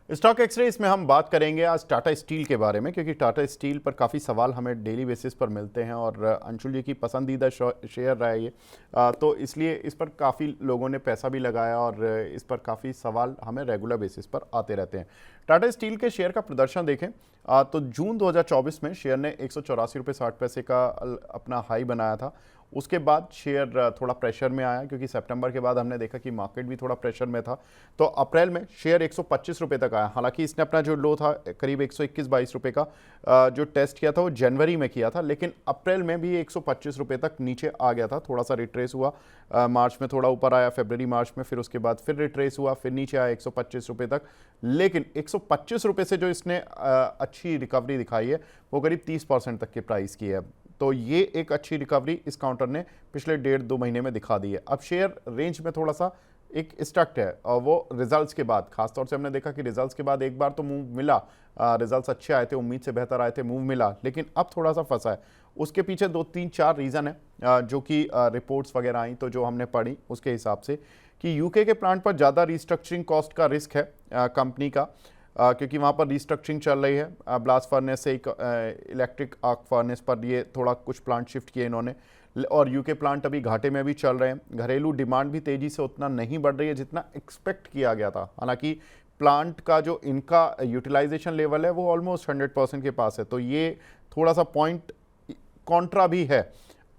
Stock x ray इसमें हम बात करेंगे आज टाटा स्टील के बारे में, क्योंकि टाटा स्टील पर काफ़ी सवाल हमें डेली बेसिस पर मिलते हैं और अंशुल जी की पसंदीदा शेयर रहा है ये। तो इसलिए इस पर काफ़ी लोगों ने पैसा भी लगाया और इस पर काफ़ी सवाल हमें रेगुलर बेसिस पर आते रहते हैं। टाटा स्टील के शेयर का प्रदर्शन देखें तो जून 2024 में शेयर ने 184 रुपये 60 पैसे का अपना हाई बनाया था। उसके बाद शेयर थोड़ा प्रेशर में आया, क्योंकि सितंबर के बाद हमने देखा कि मार्केट भी थोड़ा प्रेशर में था। तो अप्रैल में शेयर 125 रुपये तक आया। हालांकि इसने अपना जो लो था करीब 121-22 रुपये का जो टेस्ट किया था वो जनवरी में किया था, लेकिन अप्रैल में भी 125 रुपये तक नीचे आ गया था। थोड़ा सा रिट्रेस हुआ, मार्च में थोड़ा ऊपर आया, फरवरी मार्च में, फिर उसके बाद फिर रिट्रेस हुआ, फिर नीचे आया 125 रुपये तक। लेकिन 125 रुपये से जो इसने अच्छी रिकवरी दिखाई है वो करीब 30% तक की प्राइस की है। तो ये एक अच्छी रिकवरी इस काउंटर ने पिछले 1.5-2 महीने में दिखा दी है। अब शेयर रेंज में थोड़ा सा एक स्टक है, और वो रिजल्ट्स के बाद खासतौर से हमने देखा कि रिजल्ट्स के बाद एक बार तो मूव मिला, रिजल्ट्स अच्छे आए थे, उम्मीद से बेहतर आए थे, मूव मिला, लेकिन अब थोड़ा सा फंसा है। उसके पीछे 2-3-4 रीज़न है जो कि रिपोर्ट्स वगैरह आई तो जो हमने पढ़ी उसके हिसाब से कि यूके के प्लांट पर ज़्यादा रिस्ट्रक्चरिंग कॉस्ट का रिस्क है कंपनी का, क्योंकि वहाँ पर रिस्ट्रक्चरिंग चल रही है। ब्लास्ट फर्नेस से एक इलेक्ट्रिक आर्क फर्नेस पर ये थोड़ा कुछ प्लांट शिफ्ट किए इन्होंने, और यूके प्लांट अभी घाटे में भी चल रहे हैं। घरेलू डिमांड भी तेज़ी से उतना नहीं बढ़ रही है जितना एक्सपेक्ट किया गया था। हालांकि प्लांट का जो इनका यूटिलाइजेशन लेवल है वो ऑलमोस्ट 100% के पास है, तो ये थोड़ा सा पॉइंट कॉन्ट्रा भी है।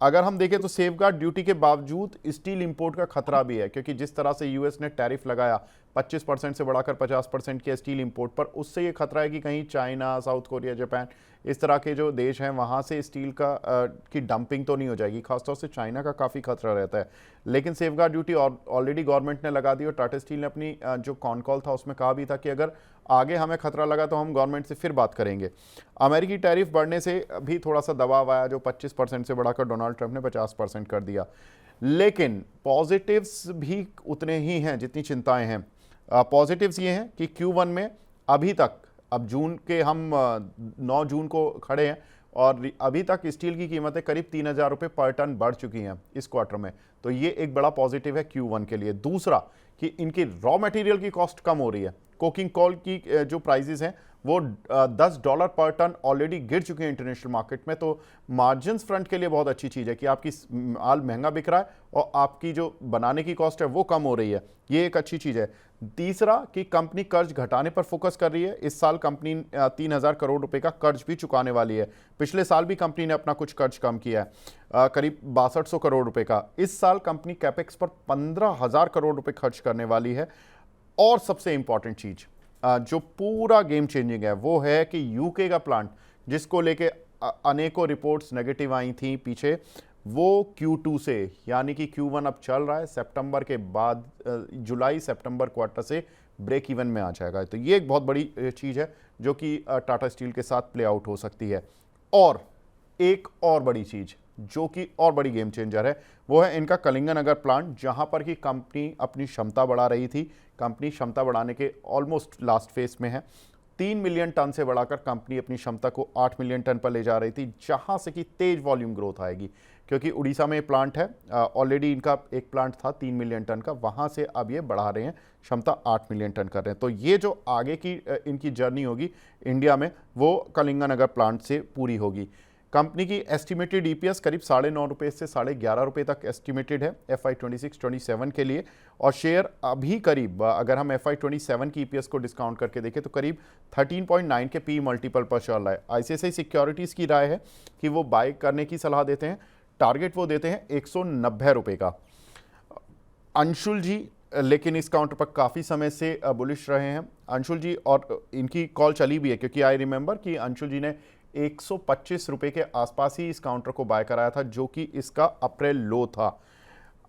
अगर हम देखें तो सेफगार्ड ड्यूटी के बावजूद स्टील इंपोर्ट का खतरा भी है, क्योंकि जिस तरह से यूएस ने टैरिफ लगाया 25% से बढ़ाकर 50% के स्टील इंपोर्ट पर, उससे ये खतरा है कि कहीं चाइना, साउथ कोरिया, जापान, इस तरह के जो देश हैं वहाँ से स्टील का की डंपिंग तो नहीं हो जाएगी। खासतौर से चाइना का काफ़ी खतरा रहता है। लेकिन सेफगार्ड ड्यूटी ऑलरेडी गवर्नमेंट ने लगा दी, और टाटा स्टील ने अपनी जो कॉन कॉल था उसमें कहा भी था कि अगर आगे हमें खतरा लगा तो हम गवर्नमेंट से फिर बात करेंगे। अमेरिकी टैरिफ बढ़ने से भी थोड़ा सा दबाव आया, जो 25% से बढ़ाकर डोनाल्ड ट्रंप ने 50% कर दिया। लेकिन पॉजिटिव्स भी उतने ही हैं जितनी चिंताएं हैं। पॉजिटिव्स ये हैं कि Q1 में अभी तक, अब जून के हम 9 जून को खड़े हैं, और अभी तक स्टील की कीमतें करीब 3000 रुपये पर टन बढ़ चुकी हैं इस क्वार्टर में। तो ये एक बड़ा पॉजिटिव है Q1 के लिए। दूसरा कि इनकी रॉ मटेरियल की कॉस्ट कम हो रही है। कोकिंग कोल की जो प्राइसेस हैं वो $10 पर टन ऑलरेडी गिर चुके हैं इंटरनेशनल मार्केट में। तो मार्जिन्स फ्रंट के लिए बहुत अच्छी चीज़ है कि आपकी माल महंगा बिक रहा है और आपकी जो बनाने की कॉस्ट है वो कम हो रही है, ये एक अच्छी चीज़ है। तीसरा कि कंपनी कर्ज घटाने पर फोकस कर रही है। इस साल कंपनी 3000 करोड़ रुपए का कर्ज भी चुकाने वाली है। पिछले साल भी कंपनी ने अपना कुछ कर्ज कम किया है, करीब 6200 करोड़ रुपए का। इस साल कंपनी कैपेक्स पर 15000 करोड़ रुपए खर्च करने वाली है। और सबसे इंपॉर्टेंट चीज जो पूरा गेम चेंजिंग है वो है कि यूके का प्लांट, जिसको लेके अनेकों रिपोर्ट्स नेगेटिव आई थी पीछे, वो Q2 से, यानी कि Q1 अब चल रहा है, सितंबर के बाद जुलाई सितंबर क्वार्टर से ब्रेक इवन में आ जाएगा। तो ये एक बहुत बड़ी चीज़ है जो कि टाटा स्टील के साथ प्ले आउट हो सकती है। और एक और बड़ी चीज़ जो कि और बड़ी गेम चेंजर है वो है इनका कलिंगनगर प्लांट, जहां पर कि कंपनी अपनी क्षमता बढ़ा रही थी। कंपनी क्षमता बढ़ाने के ऑलमोस्ट लास्ट फेज में है। 3 मिलियन टन से बढ़ाकर कंपनी अपनी क्षमता को 8 मिलियन टन पर ले जा रही थी, जहां से कि तेज वॉल्यूम ग्रोथ आएगी, क्योंकि उड़ीसा में प्लांट है, ऑलरेडी इनका एक प्लांट था 3 मिलियन टन का, वहां से अब ये बढ़ा रहे हैं, क्षमता 8 मिलियन टन कर रहे हैं। तो ये जो आगे की इनकी जर्नी होगी इंडिया में वो कलिंगनगर प्लांट से पूरी होगी। कंपनी की एस्टिमेटेड ईपीएस करीब 9.5 रुपये से 11.5 रुपये तक एस्टिमेटेड है FY 26-27 के लिए, और शेयर अभी करीब, अगर हम FY 27 की ईपीएस को डिस्काउंट करके देखें तो करीब 13.9 के पी मल्टीपल पर चल रहा है। ICICI सिक्योरिटीज़ की राय है कि वो बाय करने की सलाह देते हैं। टारगेट वो देते हैं 190 रुपये का। अंशुल जी लेकिन इस काउंटर पर काफ़ी समय से बुलिश रहे हैं अंशुल जी, और इनकी कॉल चली भी है, क्योंकि आई रिमेंबर कि अंशुल जी ने 125 रुपये के आसपास ही इस काउंटर को बाय कराया था, जो कि इसका अप्रैल लो था।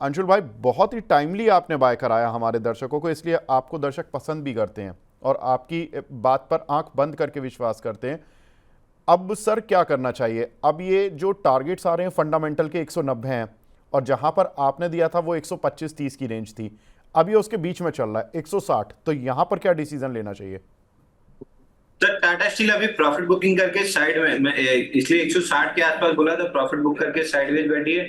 अंशुल भाई, बहुत ही टाइमली आपने बाय कराया हमारे दर्शकों को, इसलिए आपको दर्शक पसंद भी करते हैं और आपकी बात पर आंख बंद करके विश्वास करते हैं। अब सर क्या करना चाहिए? अब ये जो टारगेट्स आ रहे हैं फंडामेंटल के 190 हैं, और जहां पर आपने दिया था वो 125-30 की रेंज थी, अब ये उसके बीच में चल रहा है 160, तो यहां पर क्या डिसीजन लेना चाहिए? तो टाटा स्टील अभी प्रॉफिट बुकिंग करके साइड में इसलिए 160 के आसपास बोला था, प्रॉफिट बुक करके साइडवेज बैठी है,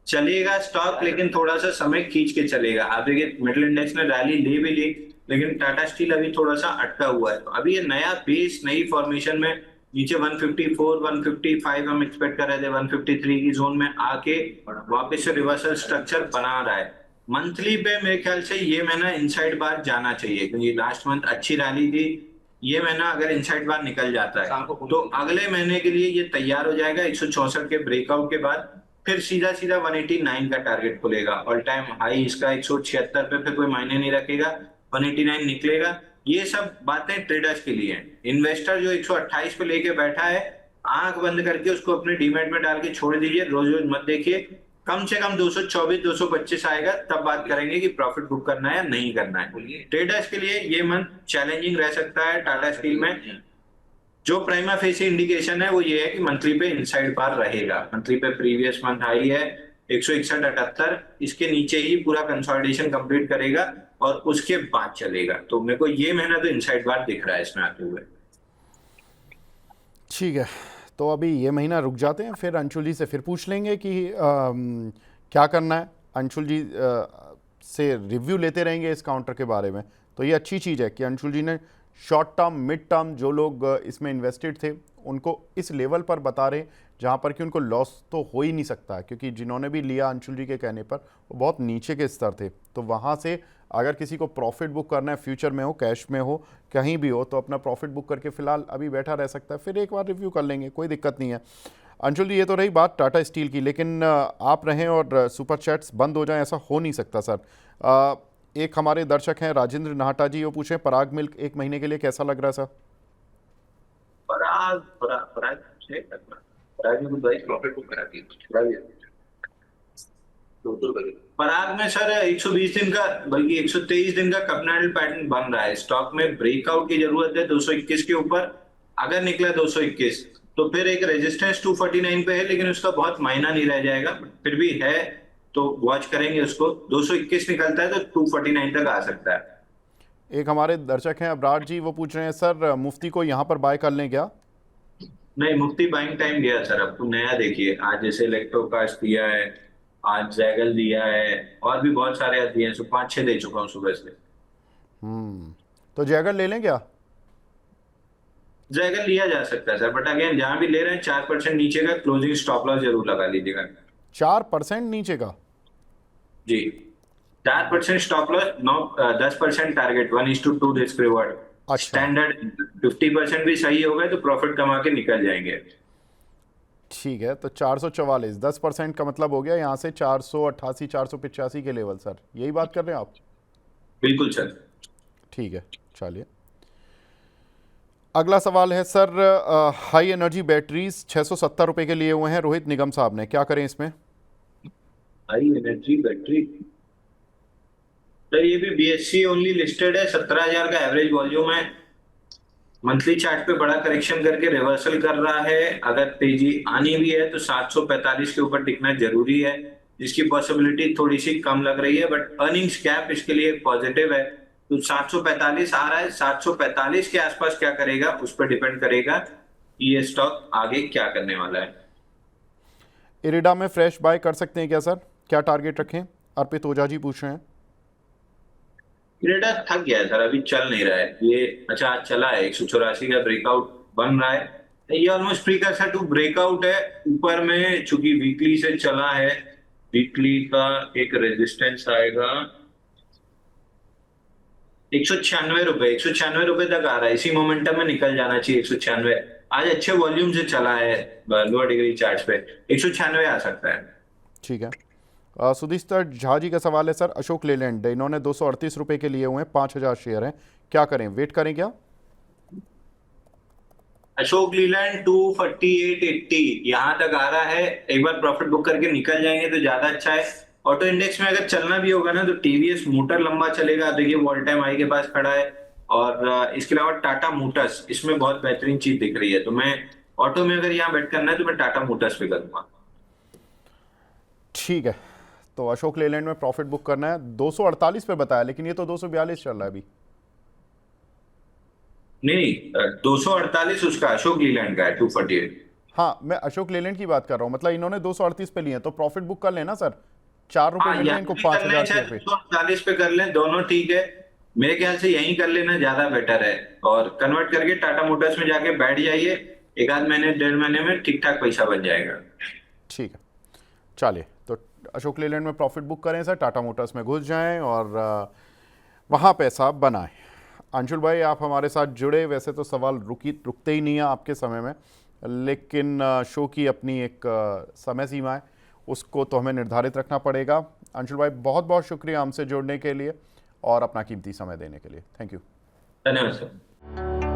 चलिएगा स्टॉक, लेकिन थोड़ा सा समय खींच के चलेगा। आप देखिए मिडिल इंडेक्स ने रैली ले भी ली, लेकिन टाटा स्टील अभी थोड़ा सा अटका हुआ है। तो अभी ये नया बेस, नई फॉर्मेशन में नीचे 154 155 हम एक्सपेक्ट कर रहे थे, 153 की जोन में आके वापस से रिवर्सल स्ट्रक्चर बना रहा है। मंथली पे मेरे ख्याल से ये महीना इनसाइड बार जाना चाहिए, क्योंकि लास्ट मंथ अच्छी रैली थी। ये महीना अगर इनसाइड बार निकल जाता है तो अगले महीने के लिए ये तैयार हो जाएगा। 164 के ब्रेकआउट के बाद फिर सीधा सीधा 189 का टारगेट खुलेगा। ऑल टाइम हाई इसका 176 पे, फिर कोई मायने नहीं रखेगा, 189 निकलेगा। ये सब बातें ट्रेडर्स के लिए हैं। इन्वेस्टर जो 128 पे लेके बैठा है, आंख बंद करके उसको अपने डीमैट में डाल के छोड़ दीजिए, रोज रोज मत देखिए। कम से कम 224 225 आएगा, तब बात करेंगे कि प्रॉफिट बुक करना है या नहीं करना है। ट्रेडर्स के लिए ये मंथ चैलेंजिंग रह सकता है टाटा स्टील में। जो प्राइमा फेसी इंडिकेशन है वो ये है कि मंथली पे इनसाइड बार रहेगा। मंथली पे प्रीवियस मंथ हाई है 161.78, इसके नीचे ही पूरा कंसोलिडेशन कंप्लीट करेगा और उसके बाद चलेगा। तो मेरे को ये महीना तो इनसाइड बार दिख रहा है इसमें आते हुए। ठीक है, तो अभी ये महीना रुक जाते हैं, फिर अंशुल जी से फिर पूछ लेंगे कि क्या करना है। अंशुल जी से रिव्यू लेते रहेंगे इस काउंटर के बारे में। तो ये अच्छी चीज़ है कि अंशुल जी ने शॉर्ट टर्म, मिड टर्म जो लोग इसमें इन्वेस्टेड थे उनको इस लेवल पर बता रहे जहाँ पर कि उनको लॉस तो हो ही नहीं सकता, क्योंकि जिन्होंने भी लिया अंशुल जी के कहने पर वो बहुत नीचे के स्तर थे। तो वहाँ से अगर किसी को प्रॉफिट बुक करना है, फ्यूचर में हो, कैश में हो, कहीं भी हो, तो अपना प्रॉफिट बुक करके फिलहाल अभी बैठा रह सकता है, फिर एक बार रिव्यू कर लेंगे, कोई दिक्कत नहीं है। अंशुल जी, ये तो रही बात टाटा स्टील की, लेकिन आप रहें और सुपर चैट्स बंद हो जाएं, ऐसा हो नहीं सकता सर। एक हमारे दर्शक हैं राजेंद्र नाहटा जी, वो पूछें पराग मिल्क 1 महीने के लिए कैसा लग रहा है सर? पराग पराग पराग से पराग में भाई प्रॉफिट बुक करा दी पराग में सर 120 दिन का, बल्कि 123 दिन का कपनाडल पैटर्न बन रहा है। स्टॉक में ब्रेकआउट की जरूरत है 221 के ऊपर। अगर निकला 221 तो फिर एक रेजिस्टेंस 249 पे है, लेकिन उसका बहुत मायना नहीं रह जाएगा, फिर भी है तो वॉच करेंगे उसको। 221 निकलता है तो 249 तक आ सकता है। एक हमारे दर्शक हैं अब्रार जी, वो पूछ रहे हैं सर मुफ्ती को यहाँ पर बाय कर लें क्या? नहीं, मुफ्ती बाइंग टाइम गया सर। अब तो नया देखिए, आज जैसे इलेक्ट्रोकास्ट दिया है, आज जैगल दिया है, और भी बहुत सारे आज दिए हैं। 5-6 दे चुका हूँ सुबह से। तो जैगर ले लें क्या? जैगल लिया जा सकता है सर, बट अगेन जहां भी ले रहे हैं 4% नीचे का क्लोजिंग स्टॉप लॉस जरूर लगा लीजिएगा। 4% नीचे का? जी, 4% stop loss, 10% target, 1:2 risk reward अच्छा, स्टैंडर्ड। 50% भी सही हो गए तो प्रॉफिट कमा के निकल जाएंगे। ठीक है। तो 444, 10% का मतलब हो गया यहाँ से 488 485 के लेवल सर, यही बात कर रहे हैं आप? बिल्कुल सर। ठीक है, चलिए। अगला सवाल है सर, हाई एनर्जी बैटरीज 670 रुपये के लिए हुए हैं रोहित निगम साहब ने, क्या करें इसमें? हाई एनर्जी बैटरी सर, ये भी बीएससी ओनली लिस्टेड है, 17,000 का एवरेज वॉल्यूम है। मंथली चार्ट पे बड़ा करेक्शन करके रिवर्सल कर रहा है। अगर तेजी आनी भी है तो 745 के ऊपर टिकना जरूरी है, जिसकी पॉसिबिलिटी थोड़ी सी कम लग रही है, बट अर्निंग्स गैप इसके लिए पॉजिटिव है। तो 745 आ रहा है, 745 के आसपास क्या करेगा उस पर डिपेंड करेगा कि ये स्टॉक आगे क्या करने वाला है। इरिडा में फ्रेश बाय कर सकते हैं क्या सर? क्या टारगेट रखें? अर्पित ओझा जी पूछ रहे हैं। इरेडा थक गया है सर, अभी चल नहीं रहा है ये। अच्छा, आज चला है, 184 का ब्रेकआउट बन रहा है। ये ऑलमोस्ट प्रीकर्सर टू ब्रेकआउट है ऊपर में, चूंकि वीकली से चला है। वीकली का एक रेजिस्टेंस आएगा 196 रुपए, 196 रुपए तक आ रहा है। इसी मोमेंटम में निकल जाना चाहिए 196। आज अच्छे वॉल्यूम से चला है लोअर डिग्री चार्ट पे, 196 आ सकता है। ठीक है। सुधीस्तर झा जी का सवाल है सर, अशोक लेलैंड इन्होंने 238 रुपये के लिए हुए हैं, 5,000 शेयर हैं, क्या करें, वेट करें क्या? अशोक लीलैंड 248.80 यहाँ तक आ रहा है। एक बार प्रॉफिट बुक करके निकल जाएंगे तो ज्यादा अच्छा है। ऑटो इंडेक्स में अगर चलना भी होगा ना तो टीवीएस मोटर लंबा चलेगा, देखिए वॉल टाइम हाई के पास खड़ा है। और इसके अलावा टाटा मोटर्स इसमें बहुत बेहतरीन चीज दिख रही है। तो मैं ऑटो में अगर यहाँ बेट करना है तो मैं टाटा मोटर्स पे करूंगा। ठीक है, तो अशोक लेलैंड में प्रॉफिट बुक करना है। 248 पे बताया, लेकिन ये तो 242 चल रहा है अभी। नहीं, 248 उसका अशोक लीलैंड का है, 248। हाँ, मैं अशोक लेलैंड की बात कर रहा हूँ, मतलब इन्होंने 238 पे लिए हैं, तो प्रॉफिट बुक कर लेना सर। 4 रुपये हाँ, मिल रहे हैं यहाँ इनको भी कर लें 5,000 चाहे शेयर पे। 248 पे कर लें, दोनों ठीक है। मेरे ख्याल से यही कर लेना ज्यादा बेटर है, और कन्वर्ट करके टाटा मोटर्स में जाके बैठ जाइए, एक आध महीने 1.5 महीने में ठीक ठाक पैसा बन जाएगा। ठीक है, चलिए तो अशोक लेलैंड में प्रॉफिट बुक करें सर, टाटा मोटर्स में घुस जाएं और वहाँ पैसा बनाएं। अंशुल भाई आप हमारे साथ जुड़े, वैसे तो सवाल रुकते ही नहीं है आपके समय में, लेकिन शो की अपनी एक समय सीमा है, उसको तो हमें निर्धारित रखना पड़ेगा। अंशुल भाई बहुत बहुत शुक्रिया हमसे जुड़ने के लिए और अपना कीमती समय देने के लिए। Thank you. धन्यवाद सर।